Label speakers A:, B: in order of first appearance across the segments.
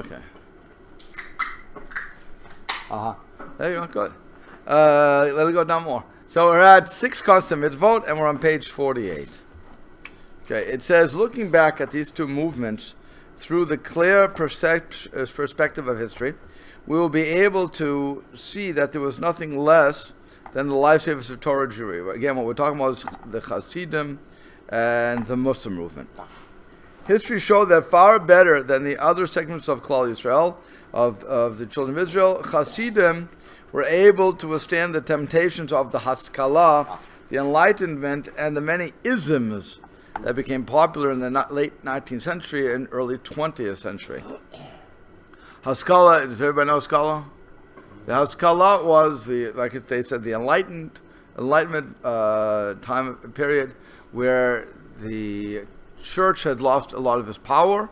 A: Okay. There you go. Good. Let me go down more. So we're at 6 constant mitzvot, and we're on page 48. Okay. It says, looking back at these two movements through the clear perspective of history, we will be able to see that there was nothing less than the lifesavers of Torah Jewry. Again, what we're talking about is the Chassidim and the mussar movement. History showed that far better than the other segments of Klal Yisrael, of the children of Israel, Chassidim were able to withstand the temptations of the Haskalah, the Enlightenment, and the many isms that became popular in the late 19th century and early 20th century. Haskalah, does everybody know Haskalah? The Haskalah was like they said, the Enlightenment time period where the church had lost a lot of its power,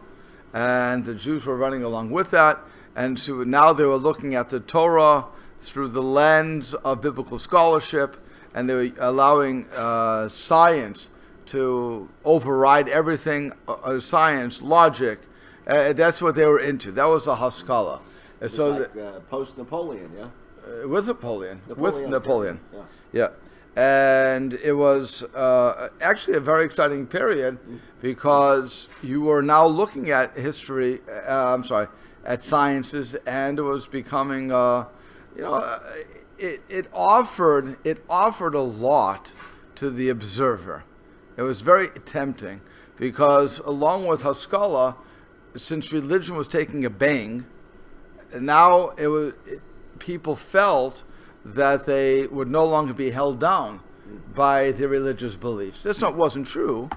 A: and the Jews were running along with that, and so now they were looking at the Torah through the lens of biblical scholarship, and they were allowing science to override everything, science, logic. That's what they were into. That was a Haskalah.
B: It's so like post-Napoleon, yeah?
A: With Napoleon. With Napoleon. Yeah. And it was actually a very exciting period because you were now looking at history, at sciences, and it was becoming, it offered a lot to the observer. It was very tempting because along with Haskalah, since religion was taking a bang, now people felt that they would no longer be held down by their religious beliefs. This wasn't true,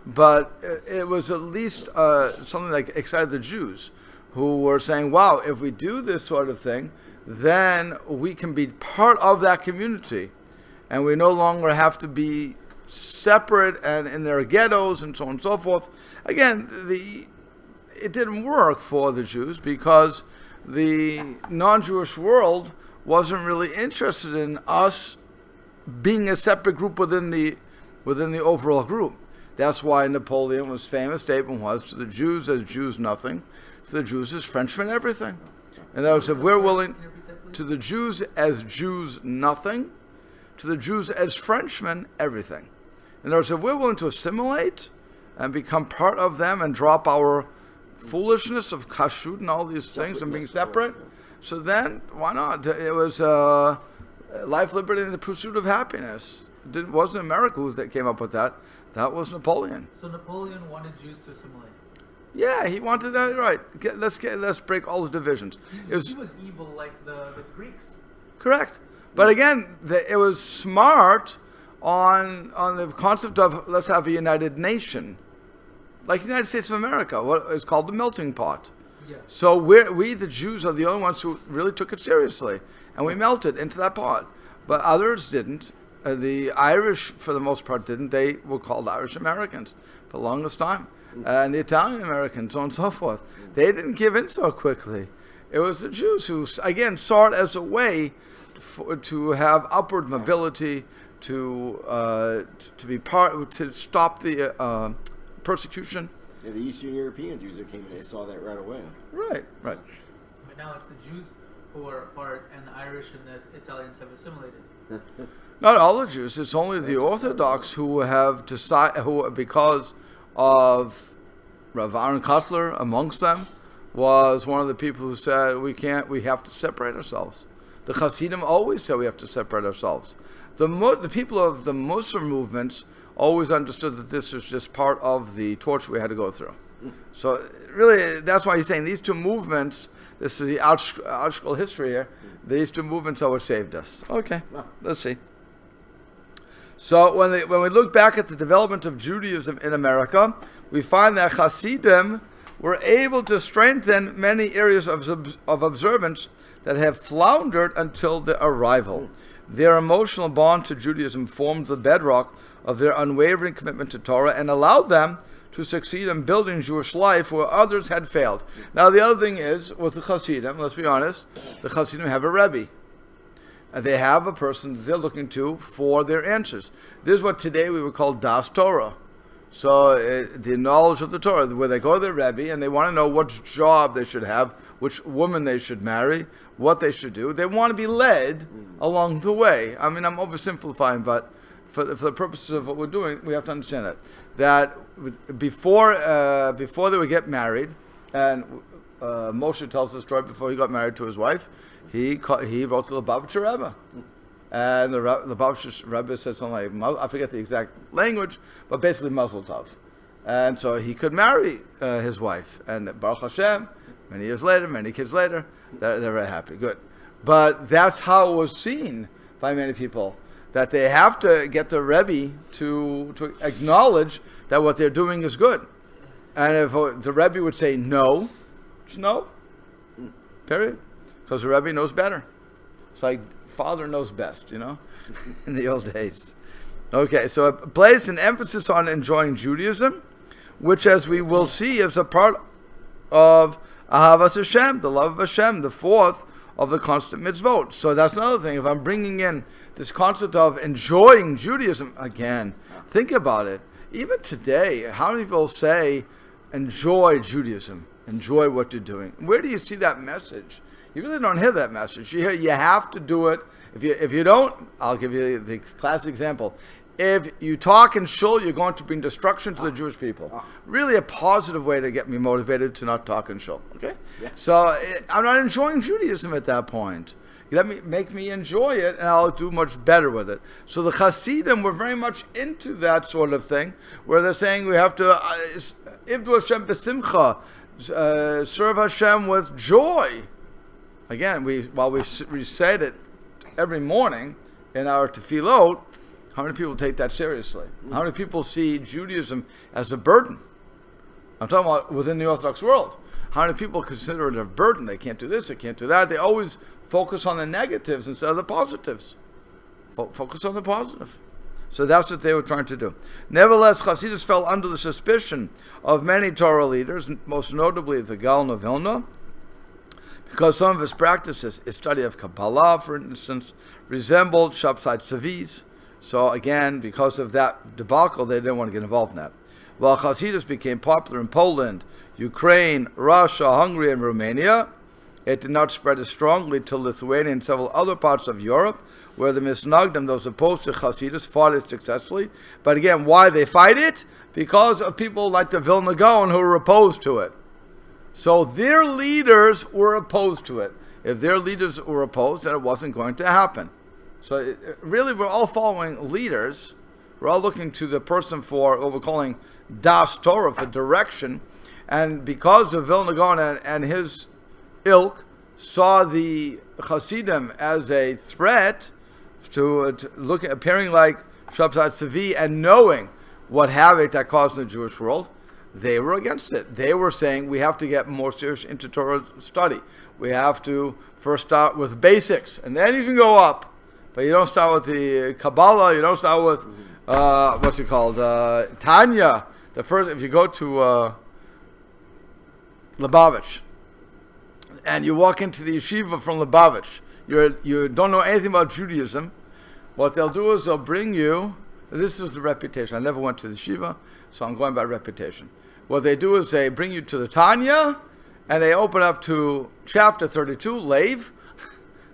A: but it was at least something that excited the Jews, who were saying, wow, if we do this sort of thing, then we can be part of that community, and we no longer have to be separate and in their ghettos and so on and so forth. Again, it didn't work for the Jews because the non-Jewish world wasn't really interested in us being a separate group within the overall group. That's why Napoleon's famous statement was, to the Jews as Jews nothing, to the Jews as Frenchmen everything. In other words, if we're willing, to the Jews as Jews nothing, to the Jews as Frenchmen everything. In other words, if we're willing to assimilate and become part of them and drop our foolishness of kashrut and all these things and being separate, so then why not? It was life, liberty, and the pursuit of happiness. It wasn't America that came up with that. That was Napoleon.
C: So Napoleon wanted Jews to assimilate.
A: Yeah, he wanted that, right. Let's break all the divisions.
C: He was evil like the Greeks.
A: Correct. But again, it was smart on the concept of let's have a united nation. Like the United States of America, what is called the melting pot.
C: Yeah.
A: So we the Jews are the only ones who really took it seriously, and we melted into that pot. But others didn't. The Irish, for the most part, didn't. They were called Irish Americans for the longest time, and the Italian Americans, so on and so forth. They didn't give in so quickly. It was the Jews who, again, saw it as a way to have upward mobility, to be part, to stop the persecution.
B: Yeah, the Eastern European Jews that came in, they saw that right away.
A: Right.
C: But now it's the Jews who are apart, and the Irish and the Italians have assimilated.
A: Not all the Jews. It's only the Orthodox who have decided, because of Rav Aaron Kotler amongst them, was one of the people who said we have to separate ourselves. The Chassidim always said we have to separate ourselves. The people of the mussar movements always understood that this was just part of the torture we had to go through. So really, that's why he's saying these two movements, this is the outskirts history here, these two movements are what saved us. Okay, let's see. So when we look back at the development of Judaism in America, we find that Chassidim were able to strengthen many areas of observance that have floundered until their arrival. Their emotional bond to Judaism formed the bedrock of their unwavering commitment to Torah and allowed them to succeed in building Jewish life where others had failed. Now the other thing is, with the Chassidim, let's be honest, the Chassidim have a Rebbe. They have a person they're looking to for their answers. This is what today we would call Das Torah. So the knowledge of the Torah, where they go to their Rebbe and they want to know what job they should have, which woman they should marry, what they should do. They want to be led along the way. I mean, I'm oversimplifying, but for the purposes of what we're doing, we have to understand that before they would get married, and Moshe tells the story before he got married to his wife, he wrote to the Lubavitcher Rebbe. And the Lubavitcher Rebbe said something like, I forget the exact language, but basically Mazel Tov. And so he could marry his wife. And Baruch Hashem, many years later, many kids later, they're very happy. Good. But that's how it was seen by many people, that they have to get the Rebbe to acknowledge that what they're doing is good. And if the Rebbe would say no, it's no. Period. Because the Rebbe knows better. It's like father knows best, in the old days. Okay, so it places an emphasis on enjoying Judaism, which, as we will see, is a part of Ahavas Hashem, the love of Hashem, the fourth of the constant mitzvot. So that's another thing. If I'm bringing in this concept of enjoying Judaism, again, think about it. Even today, how many people say, enjoy Judaism, enjoy what you're doing? Where do you see that message? You really don't hear that message. You hear you have to do it. If you don't, I'll give you the classic example. If you talk in shul, you're going to bring destruction to the Jewish people. Really a positive way to get me motivated to not talk in shul. Okay? Yeah. So I'm not enjoying Judaism at that point. Make me enjoy it, and I'll do much better with it. So the Chassidim were very much into that sort of thing, where they're saying we have to Ivdu Hashem b'simcha, serve Hashem with joy. Again, while we recite it every morning in our tefillot, how many people take that seriously? How many people see Judaism as a burden? I'm talking about within the Orthodox world. How many people consider it a burden? They can't do this, they can't do that. They always focus on the negatives instead of the positives. Focus on the positive. So that's what they were trying to do. Nevertheless, Chassidus fell under the suspicion of many Torah leaders, most notably the Gaon of Vilna, because some of his practices, his study of Kabbalah, for instance, resembled Shabtai Tzvi's. So again, because of that debacle, they didn't want to get involved in that. While Chassidus became popular in Poland, Ukraine, Russia, Hungary, and Romania, it did not spread as strongly to Lithuania and several other parts of Europe, where the Misnagdim, those opposed to Chassidus, fought it successfully. But again, why they fight it? Because of people like the Vilna Gaon who were opposed to it. So their leaders were opposed to it. If their leaders were opposed, then it wasn't going to happen. So really, we're all following leaders. We're all looking to the person for what we're calling Das Torah, for direction. And because of Vilna Gaon and his ilk saw the Hasidim as a threat to look appearing like Shabtai Tzvi and knowing what havoc that caused in the Jewish world, they were against it. They were saying we have to get more serious into Torah study. We have to first start with basics, and then you can go up. But you don't start with the Kabbalah. You don't start with what's it called, Tanya. The first, if you go to Lubavitch, and you walk into the yeshiva from Lubavitch, you don't know anything about Judaism. What they'll do is they'll bring you. This is the reputation. I never went to the yeshiva, so I'm going by reputation. What they do is they bring you to the Tanya, and they open up to chapter 32, Lev.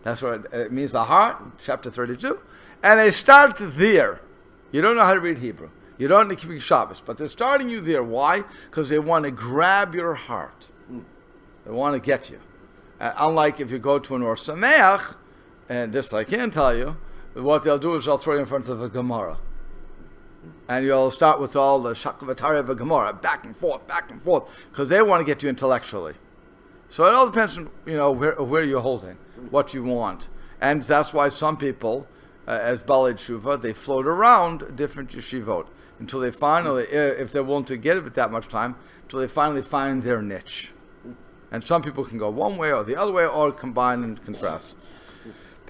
A: That's what it means, the heart, chapter 32. And they start there. You don't know how to read Hebrew. You don't need to keep Shabbos, but they're starting you there. Why? Because they want to grab your heart. They want to get you. Unlike if you go to an Or Sameach, and this I can tell you, what they'll do is they'll throw you in front of a Gemara. And you'll start with all the Shakavatari of a Gemara, back and forth, because they want to get you intellectually. So it all depends on where you're holding, what you want. And that's why some people, as Balei Tshuva, they float around different yeshivot until they finally, if they're willing to give it that much time, until they finally find their niche. And some people can go one way or the other way, or combine and contrast.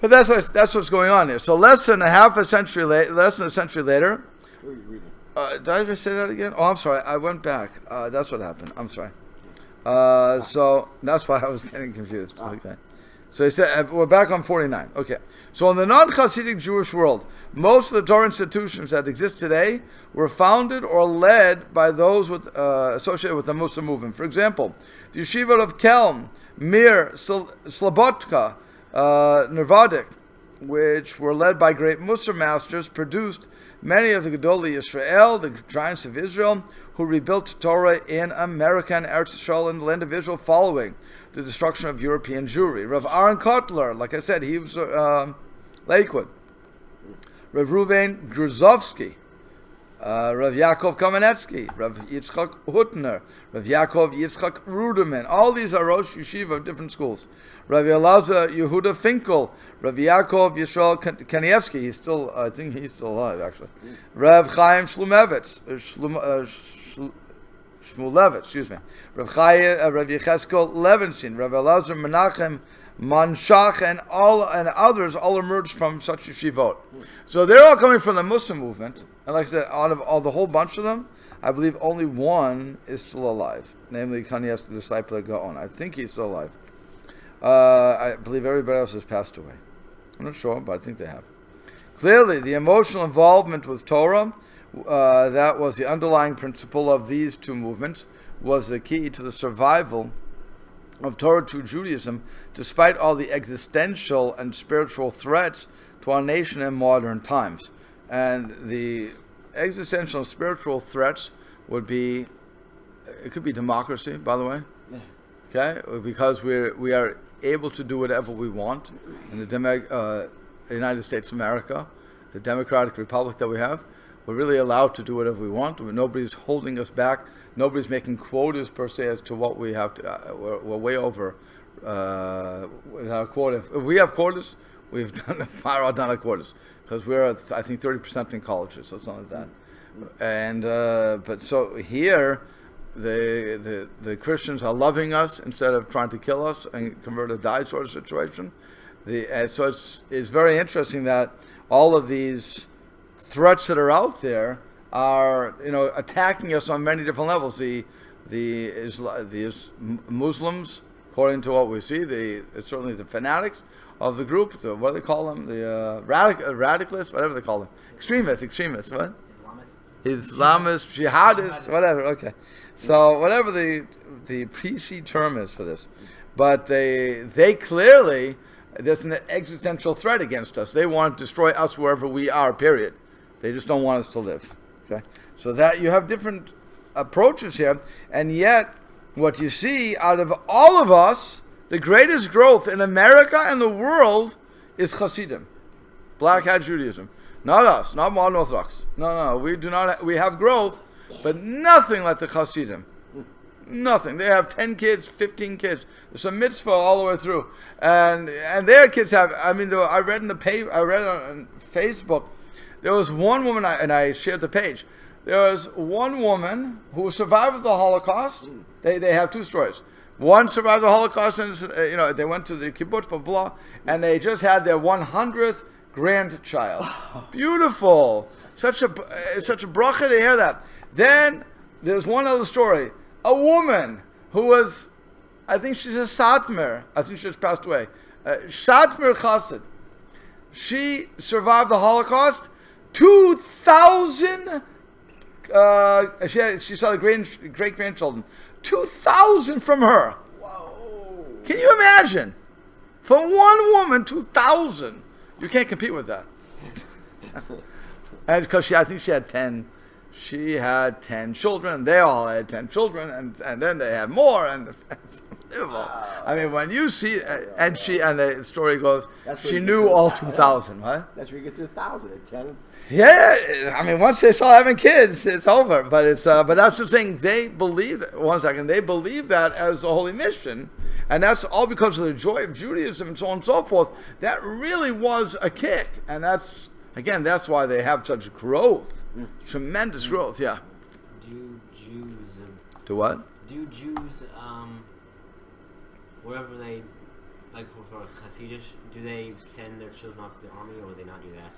A: But that's what's going on here. So less than a century later. Did I just say that again? Oh, I'm sorry. I went back. That's what happened. I'm sorry. So that's why I was getting confused. Okay. So he said, we're back on 49. Okay. So in the non-Chassidic Jewish world, most of the Torah institutions that exist today were founded or led by those associated with the Mussar movement. For example, the Yeshiva of Kelm, Mir, Slabotka, Nervadik, which were led by great Mussar masters, produced many of the Gedolei Yisrael, the giants of Israel, who rebuilt Torah in America and Eretz Yisrael and the land of Israel following the destruction of European Jewry. Rav Aaron Kotler, like I said, he was Lakewood. Rav Reuven Gruzovsky, Rav Yaakov Kamenetsky, Rav Yitzchak Hutner, Rav Yaakov Yitzchak Ruderman. All these are Rosh Yeshiva of different schools. Rav Elazar Yehuda Finkel, Rav Yaakov Yisrael Kanievsky, I think he's still alive actually. Rav Chaim Shmulevitz, Rav Yecheskel Levinstein, Rav Elazar Menachem Manshach, and others all emerged from such yeshivot. So they're all coming from the Mussar movement. And like I said, out of all the whole bunch of them, I believe only one is still alive, namely Kanievsky, the disciple of Gaon. I think he's still alive. I believe everybody else has passed away. I'm not sure, but I think they have. Clearly, the emotional involvement with Torah, that was the underlying principle of these two movements, was the key to the survival of Torah to Judaism, despite all the existential and spiritual threats to our nation in modern times. And the existential and spiritual threats would be, it could be democracy, by the way, okay, because we are able to do whatever we want in the United States of America, the democratic republic that we have. We're really allowed to do whatever we want. Nobody's holding us back. Nobody's making quotas per se as to what we have to. We're way over our quota. If we have quotas, we've done far out done our quotas because we're at, I think 30% in colleges, so something like that. And but so here, the Christians are loving us instead of trying to kill us and convert or die sort of situation. So it's very interesting that all of these threats that are out there are attacking us on many different levels. The Muslims, according to what we see, certainly the fanatics of the group, what do they call them? The radicalists, whatever they call them, extremists. What? Islamists, jihadists, whatever. Okay, so whatever the PC term is for this, but they clearly, there's an existential threat against us. They want to destroy us wherever we are. Period. They just don't want us to live. Okay, so that you have different approaches here, and yet what you see out of all of us, the greatest growth in America and the world is Chassidim, Black Hat Judaism. Not us, not modern Orthodox. No, we do not. We have growth, but nothing like the Chassidim. Nothing. They have 10 kids, 15 kids. There's a mitzvah all the way through, and their kids have. I mean, I read in the paper. I read on Facebook. There was one woman, and I shared the page. There was one woman who survived the Holocaust. They have two stories. One survived the Holocaust, and they went to the kibbutz, blah blah, and they just had their 100th grandchild. Beautiful. Such a bracha to hear that. Then there's one other story. A woman who was, I think she's a Satmar. I think she just passed away. Satmar Chassid. She survived the Holocaust. 2,000. She saw the great grandchildren. 2,000 from her.
B: Whoa!
A: Can you imagine? For one woman, 2,000. You can't compete with that. And because I think she had 10. She had 10 children. They all had 10 children, and then they had more. And it's unbelievable. Wow. I mean, when you see, and the story goes, she knew all 2,000. What?
B: That's where you get to 1,000 at 10.
A: Yeah, I mean, once they start having kids, it's over. But but that's the thing. They believe. One second, they believe that as the holy mission, and that's all because of the joy of Judaism and so on and so forth. That really was a kick, and that's why they have such growth. Tremendous growth, yeah.
D: Do Jews
A: do what?
D: Do Jews wherever they for Chassidus, do they send their children off to the army, or will they not do that?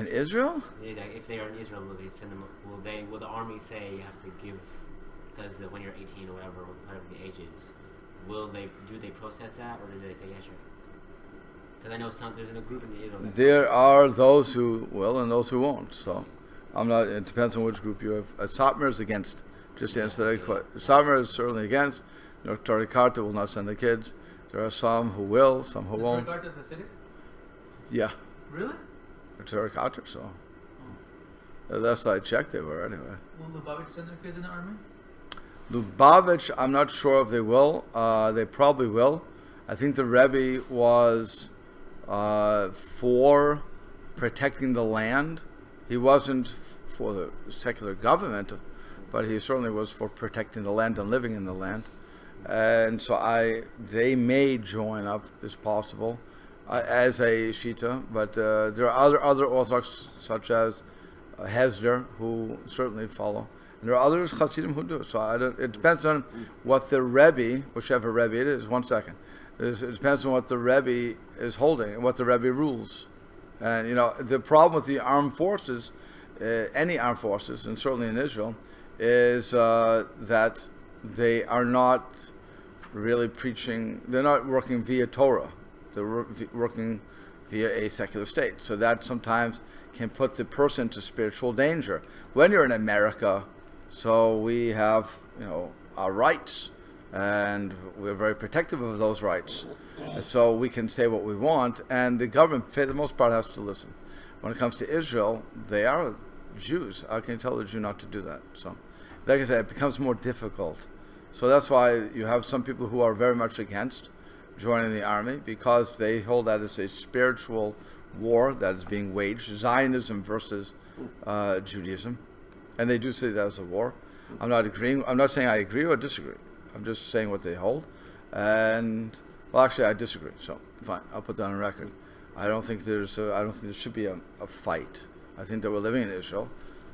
A: In Israel?
D: If they are in Israel, will they send them? Will the army say you have to give because when you're 18 or whatever the age is? Do they process that, or do they say yeah, sure? Because I know there's a group in Israel.
A: There are those who will and those who won't. So I'm not. It depends on which group you have. Satmar is against. Just to answer that question, Satmar is certainly against. Torah Karta will not send the kids. There are some who will, some who won't.
C: Torah Karta is Chassidic?
A: Yeah.
C: Really?
A: Torah Karta, so. Last I checked, they were anyway.
C: Will Lubavitch send their kids in the army?
A: Lubavitch, I'm not sure if they will. They probably will. I think the Rebbe was for protecting the land. He wasn't for the secular government, but he certainly was for protecting the land and living in the land. And so they may join up as possible as a Shita, but there are other Orthodox such as Hesder who certainly follow. And there are others Chassidim who do. So it depends on what the Rebbe, whichever Rebbe it is. 1 second. It depends on what the Rebbe is holding and what the Rebbe rules. And the problem with the armed forces, any armed forces, and certainly in Israel, is that they are not really preaching. They're not working via Torah. They're working via a secular state. So that sometimes can put the person to spiritual danger. When you're in America, so we have our rights, and we're very protective of those rights. So we can say what we want, and the government, for the most part, has to listen. When it comes to Israel, they are Jews. How can you tell the Jew not to do that? So, like I said, it becomes more difficult. So that's why you have some people who are very much against joining the army, because they hold that as a spiritual war that is being waged, Zionism versus Judaism, and they do see that as a war. I'm not saying I agree or disagree. I'm just saying what they hold, and actually I disagree. So fine, I'll put that on record. I don't think there should be a fight. I think that we're living in Israel.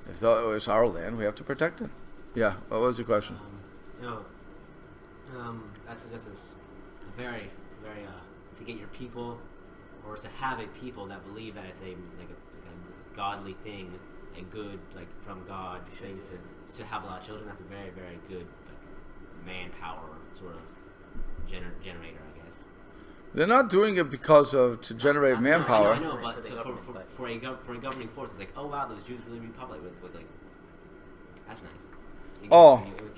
A: If it's our land, we have to protect it. Yeah. What was your question?
D: That's just a very, very to get your people, or to have a people that believe that it's a godly thing, a good from God thing to have a lot of children. That's a very, very good manpower sort of generator, I guess. They're
A: not doing it because to generate manpower.
D: I know, but for a governing force, it's oh wow, those Jews really read public with that's nice. In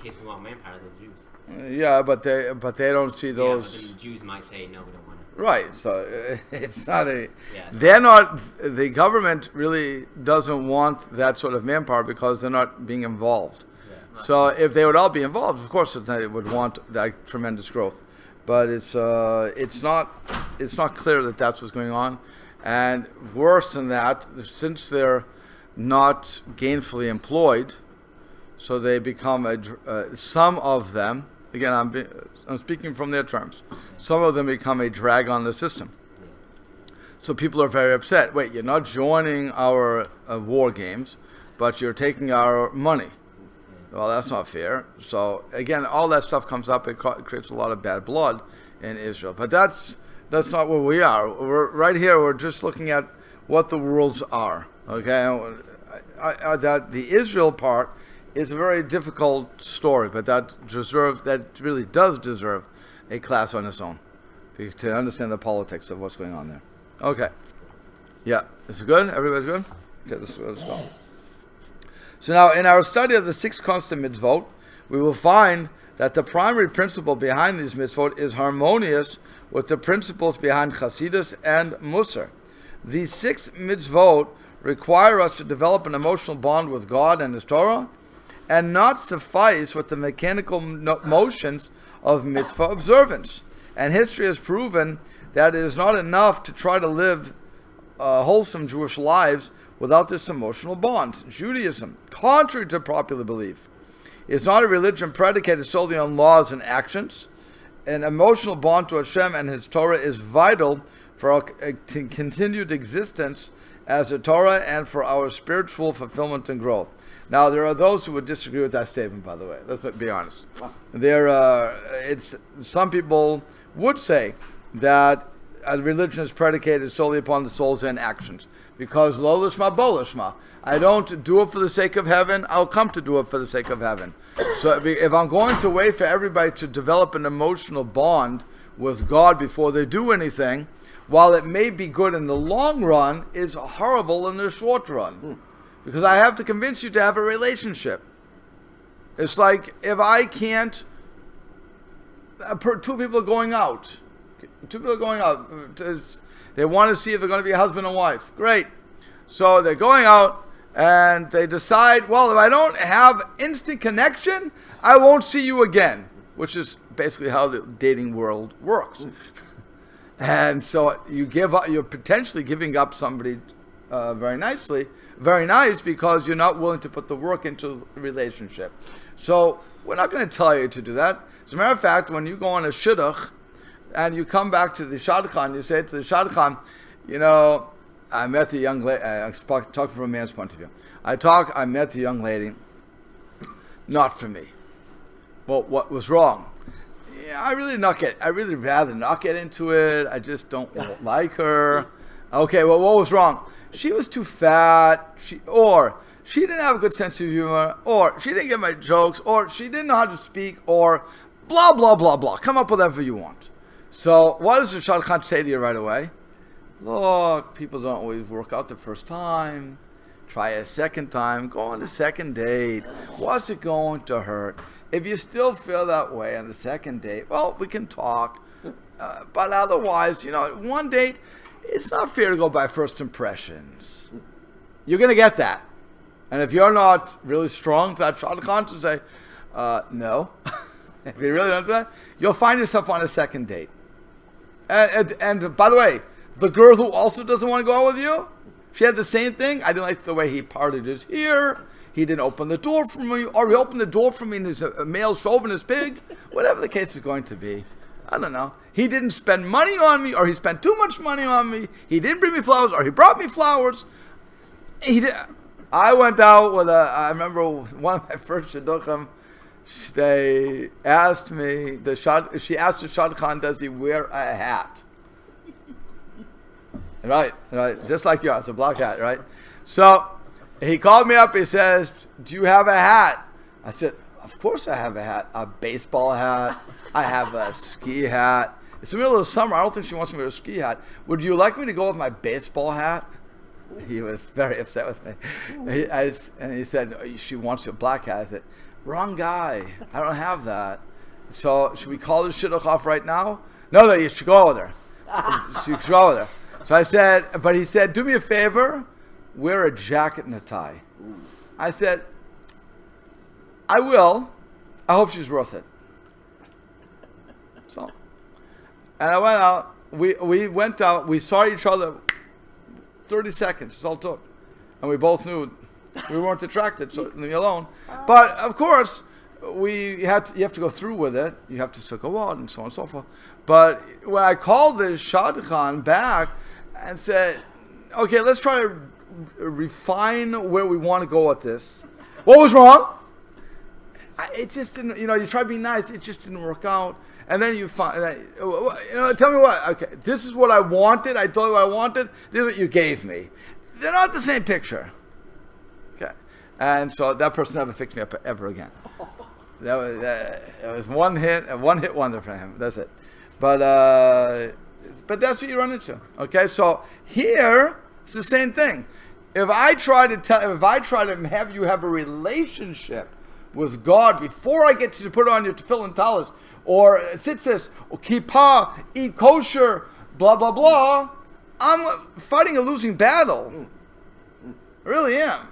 D: case we want manpower, those Jews.
A: Yeah, but they don't see those.
D: Yeah, but then the Jews might say no, we don't want to.
A: Right, so it's not a. Yeah, they're not. The government really doesn't want that sort of manpower because they're not being involved. Yeah, right. So if they would all be involved, of course, they would want that tremendous growth. But it's not clear that that's what's going on, and worse than that, since they're not gainfully employed, so they become some of them. Again, I'm speaking from their terms. Some of them become a drag on the system. So people are very upset. Wait, you're not joining our war games, but you're taking our money. Well, that's not fair. So again, all that stuff comes up. It creates a lot of bad blood in Israel. But that's not where we are. We're right here. We're just looking at what the worlds are. Okay, that the Israel part is a very difficult story, but that really does deserve a class on its own to understand the politics of what's going on there. Okay. Yeah. Is it good? Everybody's good? Okay, let's go. So now, in our study of the 6 constant mitzvot, we will find that the primary principle behind these mitzvot is harmonious with the principles behind Chassidus and mussar. These 6 mitzvot require us to develop an emotional bond with God and His Torah, and not suffice with the mechanical motions of mitzvah observance. And history has proven that it is not enough to try to live wholesome Jewish lives without this emotional bond. Judaism, contrary to popular belief, is not a religion predicated solely on laws and actions. An emotional bond to Hashem and His Torah is vital for our continued existence as a Torah and for our spiritual fulfillment and growth. Now, there are those who would disagree with that statement, by the way. Let's be honest. Some people would say that a religion is predicated solely upon the soul's and actions. Because lo lishma bo lishma. I don't do it for the sake of heaven. I'll come to do it for the sake of heaven. So if I'm going to wait for everybody to develop an emotional bond with God before they do anything, while it may be good in the long run, is horrible in the short run. Because I have to convince you to have a relationship. It's like if I can't, two people are going out. They want to see if they're going to be a husband and wife. Great. So they're going out and they decide, well, if I don't have instant connection, I won't see you again, which is basically how the dating world works. And so you're potentially giving up somebody very nice because you're not willing to put the work into the relationship. So we're not going to tell you to do that. As a matter of fact, when you go on a shidduch and you come back to the shadchan, you say to the shadchan, I met the young lady. I'm talking from a man's point of view. I met the young lady. Not for me. Well, what was wrong? Yeah, I really rather not get into it. I just don't like her. Okay, well, what was wrong? She was too fat. She didn't have a good sense of humor, or she didn't get my jokes, or she didn't know how to speak, or blah, blah, blah, blah. Come up with whatever you want. So what does the shadchan say to you right away? Look, people don't always work out the first time. Try a second time. Go on the second date. What's it going to hurt? If you still feel that way on the second date, well, we can talk. But otherwise, one date, it's not fair to go by first impressions. You're going to get that. And if you're not really strong to that shadchan to say, no, if you really don't do that, you'll find yourself on a second date. And by the way, the girl who also doesn't want to go out with you, she had the same thing. I didn't like the way he parted his hair. He didn't open the door for me, or he opened the door for me and he's a male chauvinist pig. Whatever the case is going to be. I don't know. He didn't spend money on me, or he spent too much money on me. He didn't bring me flowers, or he brought me flowers. I went out with I remember one of my first shidduchim, they asked me, she asked the shadchan, does he wear a hat? Right, just like yours, a black hat, right? So he called me up, he says, do you have a hat? I said, of course I have a hat. A baseball hat, I have a ski hat. It's the middle of the summer, I don't think she wants me to wear a ski hat. Would you like me to go with my baseball hat? He was very upset with me. And he said, she wants a black hat. I said, wrong guy, I don't have that. So should we call the shidduch off right now? No, you should go with her. You should go with her. So I said, but he said, do me a favor, wear a jacket and a tie. I said, I will. I hope she's worth it. So, and I went out. We went out. We saw each other 30 seconds. That's all it took. And we both knew we weren't attracted, so leave me alone. But, of course, you have to go through with it. You have to still go out and so on and so forth. But when I called the shadchan back and said, okay, let's try to refine where we want to go with this. What was wrong? It just didn't, you try to be nice. It just didn't work out. And then you find, tell me what, okay, this is what I wanted. I told you what I wanted. This is what you gave me. They're not the same picture. Okay. And so that person never fixed me up ever again. It was a one hit wonder for him. That's it. But that's what you run into. Okay, so here it's the same thing. If I try to have you have a relationship with God before I get to put on your tefillin talis, or tzitzis, or kippah, eat kosher, blah blah blah, I'm fighting a losing battle. I really am.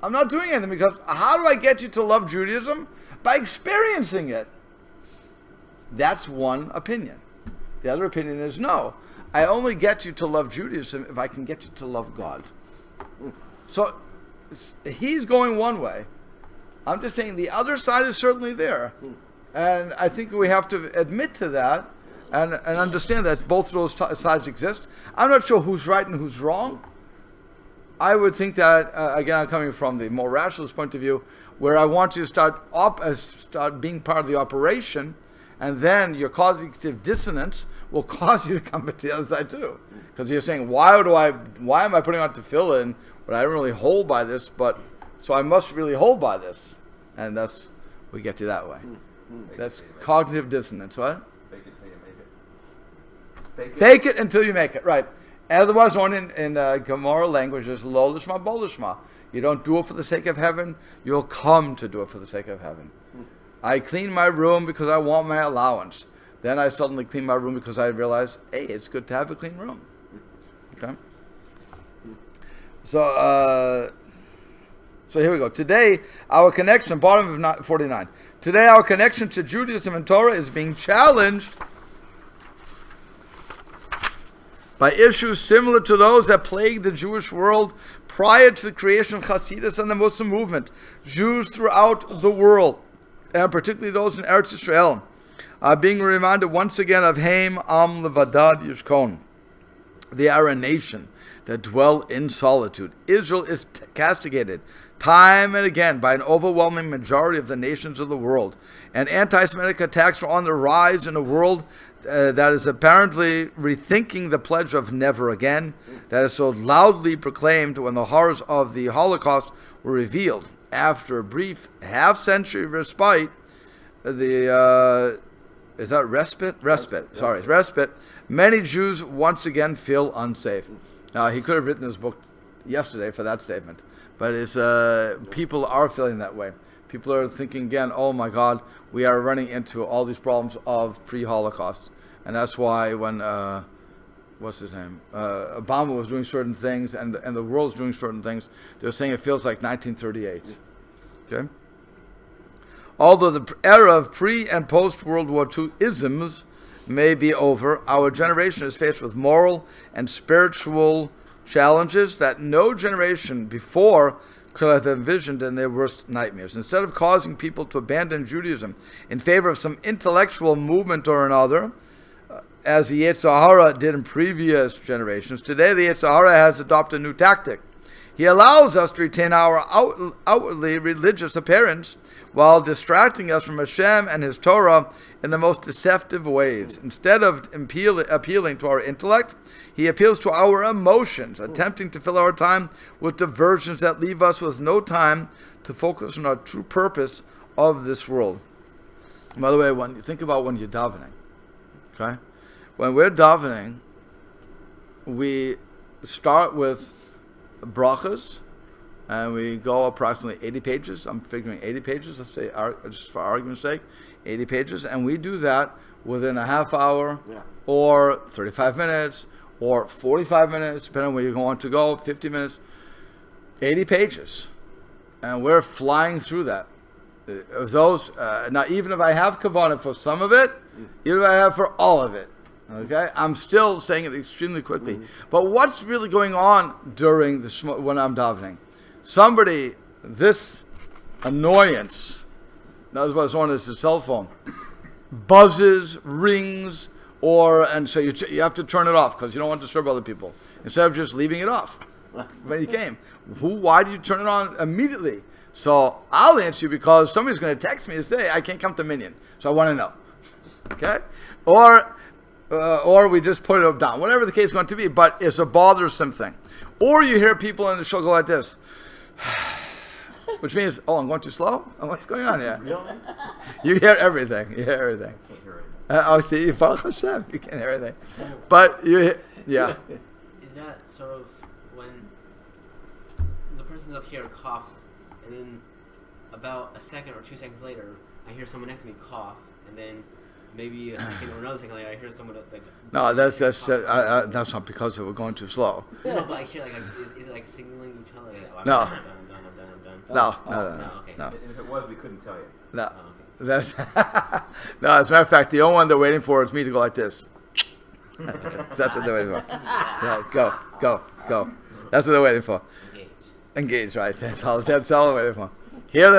A: I'm not doing anything, because how do I get you to love Judaism? By experiencing it. That's one opinion. The other opinion is no. I only get you to love Judaism if I can get you to love God. So he's going one way. I'm just saying the other side is certainly there. And I think we have to admit to that and understand that both of those sides exist. I'm not sure who's right and who's wrong. I would think that, again, I'm coming from the more rationalist point of view, where I want you to start being part of the operation, and then your cognitive dissonance will cause you to come to the other side too. Because you're saying, why am I putting on tefillin when I don't really hold by this, so I must really hold by this. And we get to that way. That's cognitive dissonance, right?
E: Fake it till you make it.
A: Fake it until you make it. Right. Otherwise, on in Gemara language is lo lishma bo lishma. You don't do it for the sake of heaven. You'll come to do it for the sake of heaven. I clean my room because I want my allowance. Then I suddenly clean my room because I realize, hey, it's good to have a clean room. Okay. So here we go. Today, our connection, bottom of 49. Today, our connection to Judaism and Torah is being challenged by issues similar to those that plagued the Jewish world prior to the creation of Chassidus and the Muslim movement. Jews throughout the world, and particularly those in Eretz Israel, are being reminded once again of Haim Am Levadad Yishkon. They are a nation that dwell in solitude. Israel is castigated time and again by an overwhelming majority of the nations of the world. And anti-Semitic attacks are on the rise in a world that is apparently rethinking the pledge of never again, that is so loudly proclaimed when the horrors of the Holocaust were revealed. After a brief half-century respite, respite. Many Jews once again feel unsafe. Now, he could have written his book yesterday for that statement, but people are feeling that way. People are thinking again, oh my God, we are running into all these problems of pre-Holocaust. And that's why when, Obama was doing certain things and the world's doing certain things, they were saying it feels like 1938. Okay? Although the era of pre- and post-World War II isms may be over, our generation is faced with moral and spiritual challenges that no generation before could have envisioned in their worst nightmares. Instead of causing people to abandon Judaism in favor of some intellectual movement or another, as the Yetzer Hara did in previous generations, today the Yetzer Hara has adopted a new tactic. He allows us to retain our outwardly religious appearance while distracting us from Hashem and His Torah in the most deceptive ways. Instead of appealing to our intellect, he appeals to our emotions, attempting to fill our time with diversions that leave us with no time to focus on our true purpose of this world. By the way, when you think about when you're davening, okay? When we're davening, we start with brachas, and we go approximately 80 pages. I'm figuring 80 pages, let's say, just for argument's sake, 80 pages. And we do that within a half hour, or 35 minutes, or 45 minutes, depending on where you want to go, 50 minutes, 80 pages. And we're flying through that. Those now, even if I have kavanah for some of it, even if I have for all of it, okay, I'm still saying it extremely quickly. But what's really going on during when I'm davening? Somebody, this annoyance, that's what's on is the cell phone, buzzes, rings, and so you have to turn it off because you don't want to disturb other people. Instead of just leaving it off when you came. Why did you turn it on immediately? So I'll answer you because somebody's going to text me to say I can't come to Minyan, so I want to know. Okay, or we just put it down, whatever the case is going to be, but it's a bothersome thing. Or you hear people in the show go like this, which means, oh, I'm going too slow? Oh, what's going on here? You hear everything. You hear everything.
B: Can't hear it.
A: See, you follow Hashem, you can't hear everything. But you, yeah.
D: Is that sort of when the person up here coughs, and then about a second or 2 seconds later, I hear someone next to me cough, and then maybe a second or another second later, I hear someone like.
A: No, that's not because we're going too slow.
D: No, but I hear like, is it like signaling each other? Like, oh, I'm
A: No.
D: done.
A: No.
B: Okay. No. If it was, we couldn't tell you.
A: No.
D: Oh, okay.
A: That's no. As a matter of fact, the only one they're waiting for is me to go like this. That's what they're waiting for. Right, go. That's what they're waiting for. Engage, right? That's all they're waiting for. Here,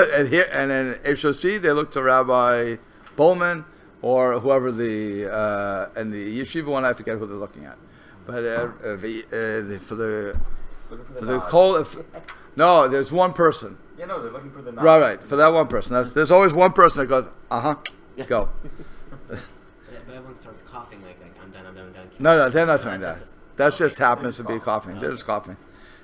A: and then HOC, they look to Rabbi Bowman or whoever and the yeshiva one, I forget who they're looking at. But for the call, no, there's one person.
B: Yeah, no, they're looking for the nod.
A: Right. For that one person. There's always one person that goes,
B: Yes.
A: go.
D: But everyone starts coughing like I'm done.
A: No, they're not doing that. That just happens to be coughing. They're just coughing.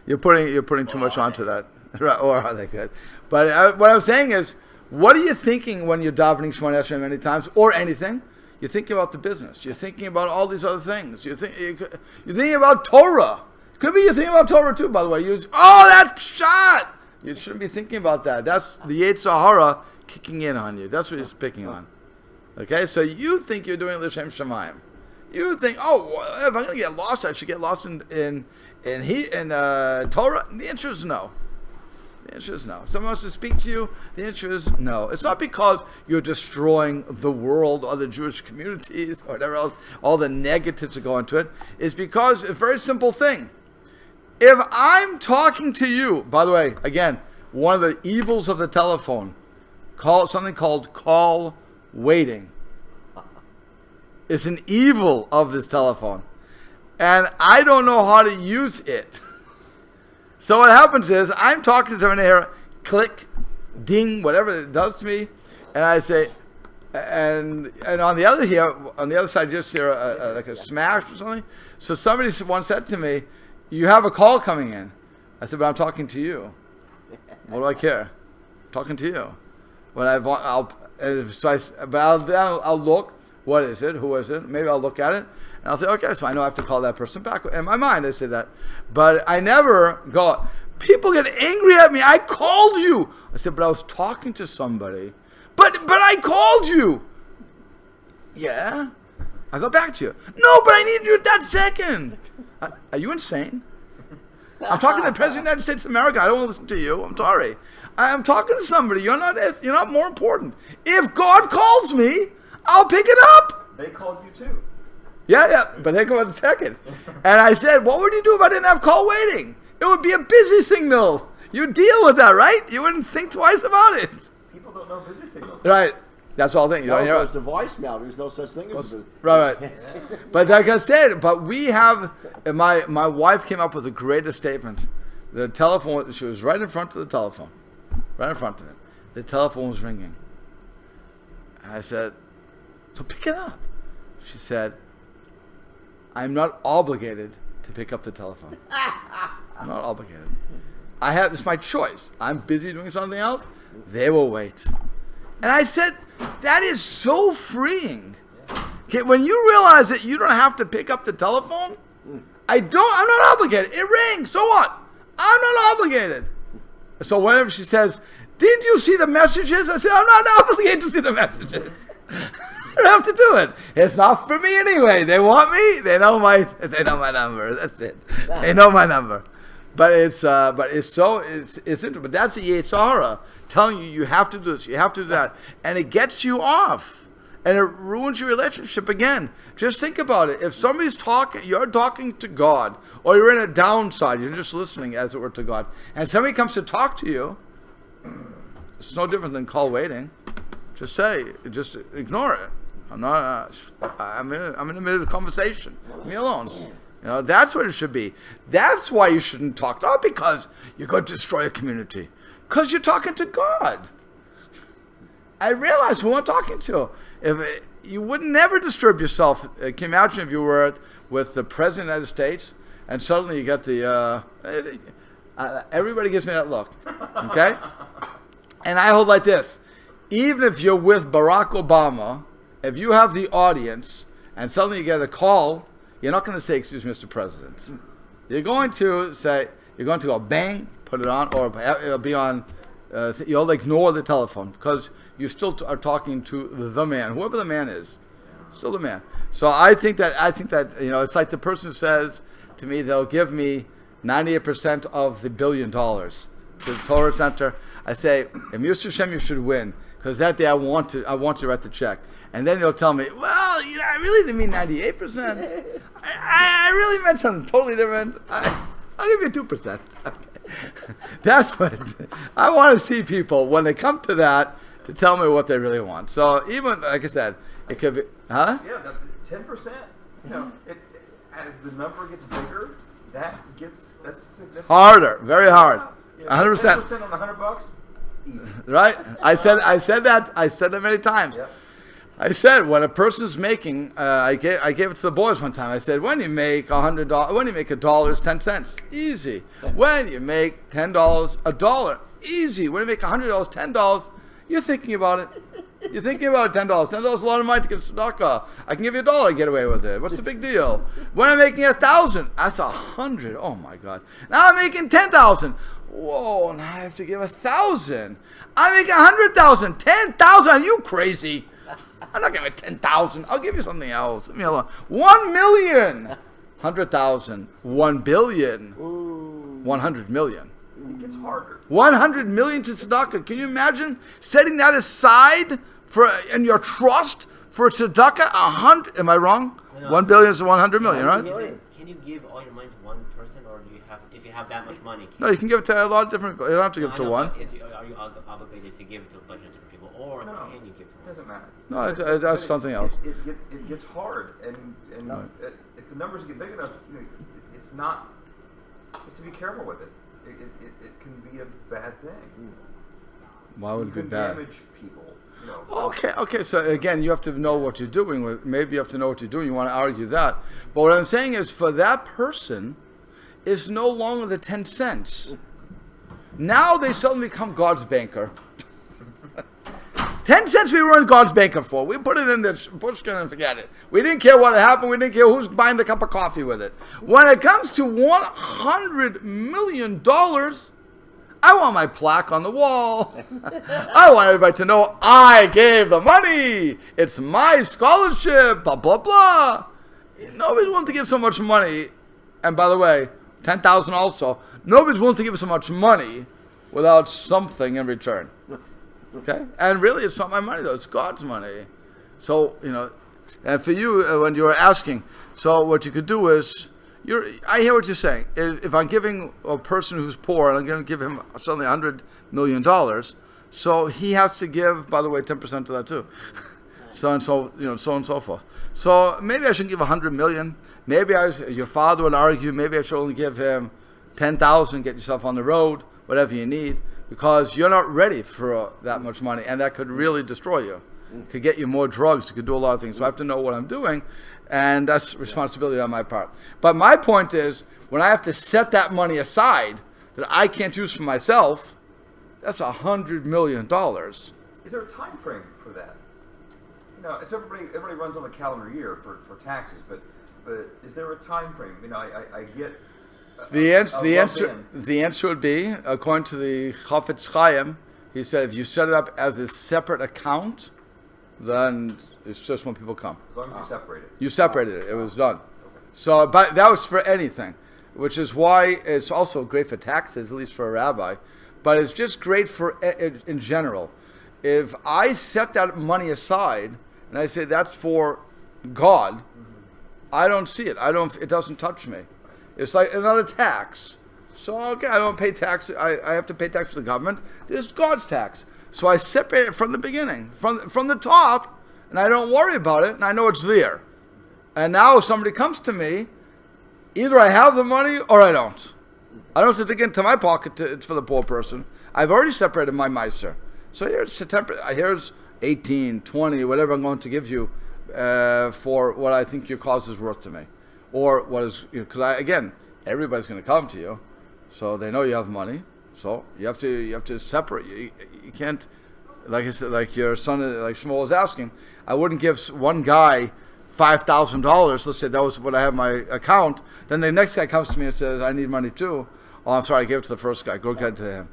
A: You're putting too much onto that. Right, or are they good? But what I'm saying is, what are you thinking when you're davening Shemona Esrei many times or anything? You're thinking about the business. You're thinking about all these other things. You're thinking about Torah. Could be you're thinking about Torah too, by the way. That's pshat. You shouldn't be thinking about that. That's the Yetzer Hara kicking in on you. That's what he's picking on. Okay, so you think you're doing L'Shem Shamayim. You think, if I'm going to get lost, I should get lost in Torah. The answer is no. The answer is no. Someone wants to speak to you, the answer is no. It's not because you're destroying the world or the Jewish communities or whatever else, all the negatives that go into it. It's because a very simple thing. If I'm talking to you, by the way, again, one of the evils of the telephone, something called call waiting. It's an evil of this telephone. And I don't know how to use it. So what happens is, I'm talking to someone here, click, ding, whatever it does to me, and I say, and on the other side, you just hear like a smash or something. So somebody once said to me, "You have a call coming in." I said, "But I'm talking to you. What do I care? I'm talking to you." When I'll look. What is it? Who is it? Maybe I'll look at it and I'll say, okay, so I know I have to call that person back. In my mind, I say that. But I never go, people get angry at me. I called you. I said, but I was talking to somebody. But I called you. Yeah. I go back to you. No, but I need you at that second. Are you insane? I'm talking to the President of the United States of America. I don't want to listen to you. I'm sorry. I'm talking to somebody. You're not more important. If God calls me, I'll pick it up.
B: They called you too.
A: Yeah, but they go at the second. And I said, what would you do if I didn't have call waiting? It would be a busy signal. You deal with that, right? You wouldn't think twice about it.
B: People don't know busy signals.
A: Right. That's all thing.
E: No, because the voicemail, there's no such thing as
A: right. But like I said, we have, my wife came up with the greatest statement. The telephone, she was right in front of the telephone. Right in front of it. The telephone was ringing. And I said, so pick it up. She said, I'm not obligated to pick up the telephone. I'm not obligated. It's my choice. I'm busy doing something else. They will wait. And I said, that is so freeing. Okay, when you realize that you don't have to pick up the telephone, I'm not obligated. It rings. So what? I'm not obligated. So whenever she says, didn't you see the messages? I said, I'm not obligated to see the messages. I don't have to do it. It's not for me anyway. They want me. They know my number. That's it. They know my number. But it's interesting. But that's the Yetzer Hara telling you have to do this, you have to do that, and it gets you off, and it ruins your relationship again. Just think about it. If somebody's talking, you're talking to God, or you're in a downside, you're just listening, as it were, to God, and somebody comes to talk to you. It's no different than call waiting. Just ignore it. I'm in the middle of the conversation. Leave me alone. That's what it should be. That's why you shouldn't talk. Not because you're going to destroy a community. Because you're talking to God. I realize who I'm talking to. You would never disturb yourself. Can you imagine if you were with the President of the United States and suddenly you got everybody gives me that look. Okay? And I hold like this. Even if you're with Barack Obama, if you have the audience and suddenly you get a call, you're not going to say, excuse me, Mr. President. You're going to go bang, put it on, or it'll be on, you'll ignore the telephone because you still are talking to the man, whoever the man is, still the man. So I think that it's like the person who says to me, they'll give me 98% of the $1 billion to the Torah Center. I say, if Yusuf Hashem, you should win, because that day I want to write the check. And then they'll tell me, well, I really didn't mean 98%. I really meant something totally different. I'll give you 2%. Okay. That's what I want to see people, when they come to that, to tell me what they really want. So even, like I said, it could be, huh?
B: Yeah, 10%. As the number gets bigger, that's significant.
A: Harder, very hard.
B: 100%. 10% on $100. Easy.
A: Right? I said that many times. Yep. I said, when a person's making, I gave it to the boys one time. I said, when you make $100, when you make $1, it's 10 cents, easy. When you make $10, $1, easy. When you make $100, $10, You're thinking about it. You're thinking about $10. $10 is a lot of money to give tzedakah. I can give you $1 and get away with it. What's the big deal? When I'm making 1,000, that's 100. Oh my God! Now I'm making 10,000. Whoa! Now I have to give 1,000. I'm making 100,000. 10,000? Are you crazy? I'm not giving 10,000. I'll give you something else. Leave me alone. 1 million. 100,000. 1 billion.
E: Ooh.
A: 100 million.
B: It gets harder.
A: 100 million to tzedakah. Can you imagine setting that aside for in your trust for tzedakah? 100. Am I wrong?
D: No.
A: 1 billion is 100 million, right?
D: Can you give all your money to one person, or do you have, if you have that much money?
A: No, you can give it to a lot of different people. You don't have to give it to one.
D: Are you obligated to give it to a bunch of different people, or
B: No,
D: can you give to
B: it
D: one?
B: doesn't matter.
A: No, that's something else.
B: It gets hard, and if the numbers get big enough, it's not. You have to be careful with it. It can be a bad thing.
A: Why would
B: You
A: it be
B: can
A: bad?
B: damage people.
A: Okay. So again, you have to know what you're doing. Maybe you have to know what you're doing. You want to argue that. But what I'm saying is, for that person, it's no longer the 10 cents. Now they suddenly become God's banker. 10 cents we were in God's banker for. We put it in the pushkin and forget it. We didn't care what happened. We didn't care who's buying the cup of coffee with it. When it comes to $100 million, I want my plaque on the wall. I want everybody to know I gave the money. It's my scholarship, blah, blah, blah. Nobody's willing to give so much money. And by the way, 10,000 also. Nobody's willing to give so much money without something in return. Okay? And really, it's not my money, though. It's God's money. So, and for you, when you were asking, so what you could do is, I hear what you're saying. If I'm giving a person who's poor, and I'm going to give him suddenly $100 million, so he has to give, by the way, 10% to that too. So and so and so forth. So maybe I should give 100 million. Maybe your father would argue, maybe I should only give him 10,000, get yourself on the road, whatever you need, because you're not ready for that much money, and that could really destroy you. It could get you more drugs. It could do a lot of things. So I have to know what I'm doing, and that's responsibility on my part. But my point is, when I have to set that money aside that I can't use for myself, that's $100 million.
B: Is there a time frame for that? It's everybody runs on the calendar year for taxes, but is there a time frame? I get
A: the answer would be, according to the Chafetz Chaim, he said if you set it up as a separate account, then it's just when people come.
B: As long as you separate it.
A: You separated it. It was done. So, but that was for anything, which is why it's also great for taxes, at least for a rabbi. But it's just great for in general. If I set that money aside and I say that's for God, I don't see it. It doesn't touch me. It's like another tax. So okay, I don't pay tax. I have to pay tax to the government. This is God's tax. So I separate it from the beginning, from the top, and I don't worry about it, and I know it's there. And now if somebody comes to me, either I have the money or I don't. I don't have to dig into my pocket. It's for the poor person. I've already separated my miser. So here's 18, 20, whatever I'm going to give you for what I think your cause is worth to me. Or what is, because again, everybody's going to come to you, so they know you have money. So you have to separate. You can't, like I said, like your son, like Shmuel was asking. I wouldn't give one guy $5,000. Let's say that was what I have in my account. Then the next guy comes to me and says, "I need money too." Oh, I'm sorry, I gave it to the first guy. Go get it to him.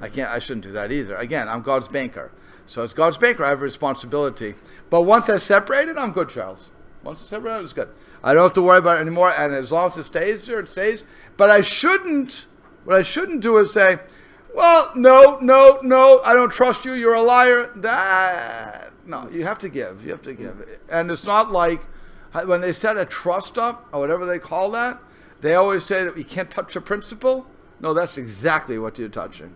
A: I can't. I shouldn't do that either. Again, I'm God's banker. So as God's banker, I have a responsibility. But once I separate it, I'm good, Charles. Once it's separated, it's good. I don't have to worry about it anymore. And as long as it stays there, it stays. But I shouldn't. What I shouldn't do is say, well, no, I don't trust you. You're a liar. No, you have to give. You have to give. And it's not like when they set a trust up or whatever they call that, they always say that you can't touch a principle. No, that's exactly what you're touching.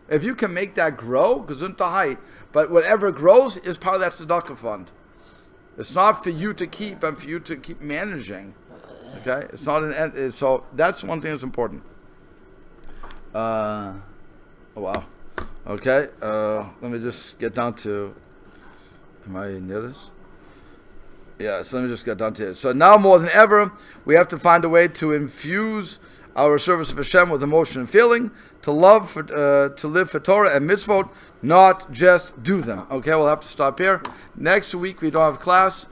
A: If you can make that grow, gesundheit, but whatever grows is part of that tzedakah fund. It's not for you to keep and for you to keep managing. Okay? It's not an end. So that's one thing that's important. Oh wow. Okay. Let me just get down to. Am I near this? Yeah. So let me just get down to it. So now more than ever, we have to find a way to infuse our service of Hashem with emotion and feeling, to live for Torah and mitzvot, not just do them. Okay, we'll have to stop here. Next week we don't have class.